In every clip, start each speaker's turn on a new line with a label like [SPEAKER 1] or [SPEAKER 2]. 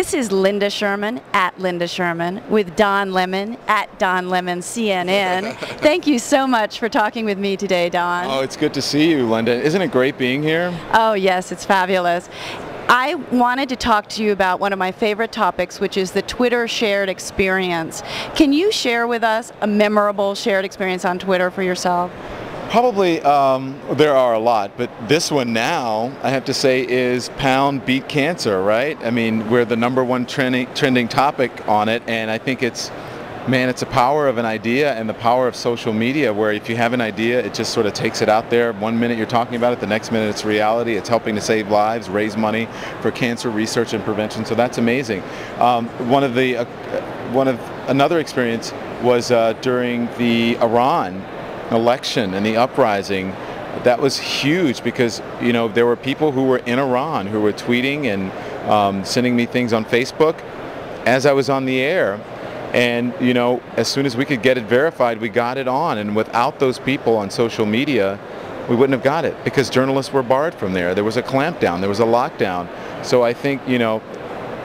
[SPEAKER 1] This is Linda Sherman, at Linda Sherman, with Don Lemon, at Don Lemon CNN. Thank you so much for talking with me today, Don.
[SPEAKER 2] Oh, it's good to see you, Linda. Isn't it great being here?
[SPEAKER 1] Oh, yes, it's fabulous. I wanted to talk to you about one of my favorite topics, which is the Twitter shared experience. Can you share with us a memorable shared experience on Twitter for yourself?
[SPEAKER 2] Probably there are a lot, but this one now, I have to say, is beat cancer, right? I mean, we're the #1 trending topic on it, and I think it's the power of an idea and the power of social media, where if you have an idea, it just sort of takes it out there. 1 minute you're talking about it, the next minute it's reality. It's helping to save lives, raise money for cancer research and prevention, so that's amazing. Another experience was during the Iran election and the uprising. That was huge because, you know, there were people who were in Iran who were tweeting and sending me things on Facebook as I was on the air. And, you know, as soon as we could get it verified, we got it on. And without those people on social media, we wouldn't have got it because journalists were barred from there. There was a clampdown, there was a lockdown. So I think, you know,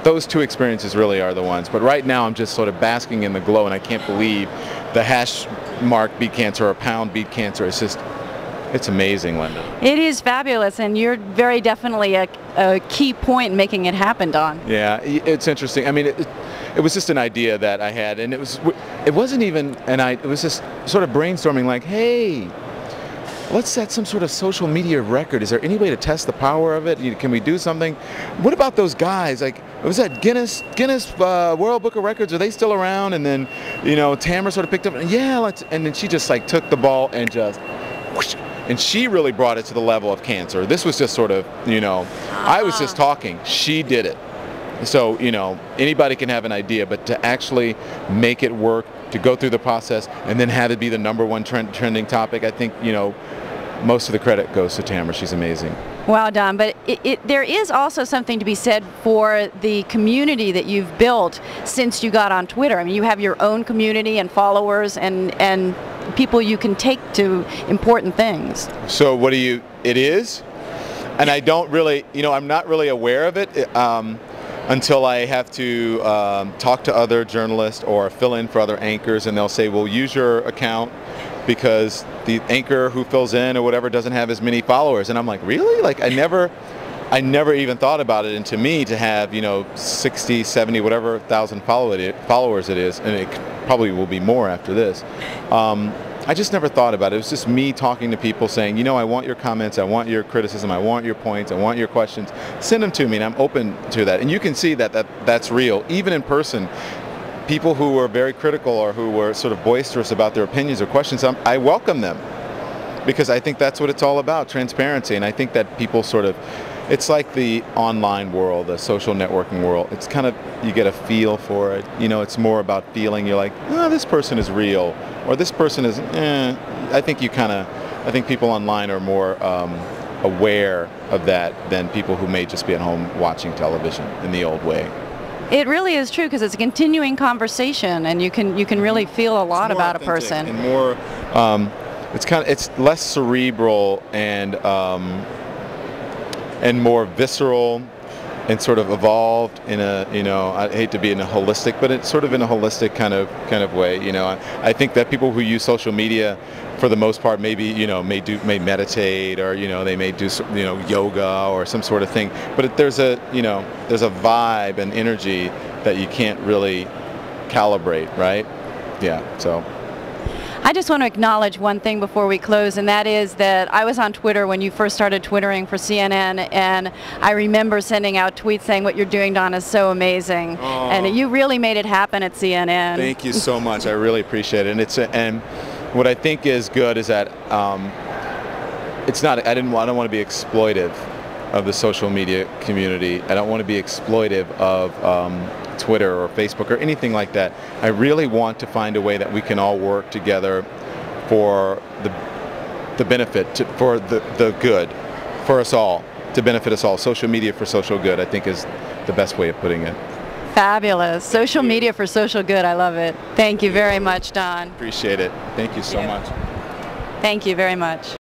[SPEAKER 2] those two experiences really are the ones. But right now I'm just sort of basking in the glow, and I can't believe the hash mark beat cancer or beat cancer. It's just, it's amazing, Linda.
[SPEAKER 1] It is fabulous, and you're very definitely a key point in making it happen, Don.
[SPEAKER 2] Yeah, it's interesting. I mean, it was just an idea that I had, and it wasn't even it was just sort of brainstorming, like, hey, let's set some sort of social media record. Is there any way to test the power of it? Can we do something? What about those guys? Like, was that Guinness World Book of Records? Are they still around? And then, you know, Tamara sort of picked up, and yeah, and then she just like took the ball and just whoosh, and she really brought it to the level of cancer. This was just sort of, you know, I was just talking. She did it. So, you know, anybody can have an idea, but to actually make it work, to go through the process, and then have it be the #1 trending topic, I think, you know, most of the credit goes to Tamara. She's amazing.
[SPEAKER 1] Wow, Don, but there is also something to be said for the community that you've built since you got on Twitter. I mean, you have your own community and followers and people you can take to important things.
[SPEAKER 2] So it is? And I don't really, you know, I'm not really aware of it until I have to talk to other journalists or fill in for other anchors, and they'll say, well, use your account because the anchor who fills in or whatever doesn't have as many followers. And I'm like, really? Like, I never even thought about it. And to me, to have, you know, 60, 70, whatever thousand followers it is, and it probably will be more after this, I just never thought about it. It was just me talking to people saying, you know, I want your comments, I want your criticism, I want your points, I want your questions. Send them to me, and I'm open to that. And you can see that that's real, even in person. People who were very critical or who were sort of boisterous about their opinions or questions, I welcome them, because I think that's what it's all about, transparency. And I think that people sort of, it's like the online world, the social networking world. It's kind of, you get a feel for it. You know, it's more about feeling. You're like, oh, this person is real, or this person is, I think people online are more aware of that than people who may just be at home watching television in the old way.
[SPEAKER 1] It really is true, because it's a continuing conversation, and you can really feel a lot about a person.
[SPEAKER 2] And more, it's less cerebral and more visceral and sort of evolved in a, you know, I hate to be in a holistic, but it's sort of in a holistic kind of way. You know, I think that people who use social media, for the most part, maybe, you know, may meditate, or, you know, they may do, you know, yoga or some sort of thing. But there's a vibe and energy that you can't really calibrate, right? Yeah. So
[SPEAKER 1] I just want to acknowledge one thing before we close, and that is that I was on Twitter when you first started twittering for CNN, and I remember sending out tweets saying, what you're doing, Don, is so amazing. Oh. And you really made it happen at CNN.
[SPEAKER 2] Thank you so much. I really appreciate it. And what I think is good is that it's not, I don't want to be exploitive of the social media community. I don't want to be exploitive of Twitter or Facebook or anything like that. I really want to find a way that we can all work together for the benefit, for the good, for us all, to benefit us all. Social media for social good, I think, is the best way of putting it.
[SPEAKER 1] Fabulous. Social media for social good. I love it. Thank you very much, Don.
[SPEAKER 2] Appreciate it. Thank you so much.
[SPEAKER 1] Thank you very much.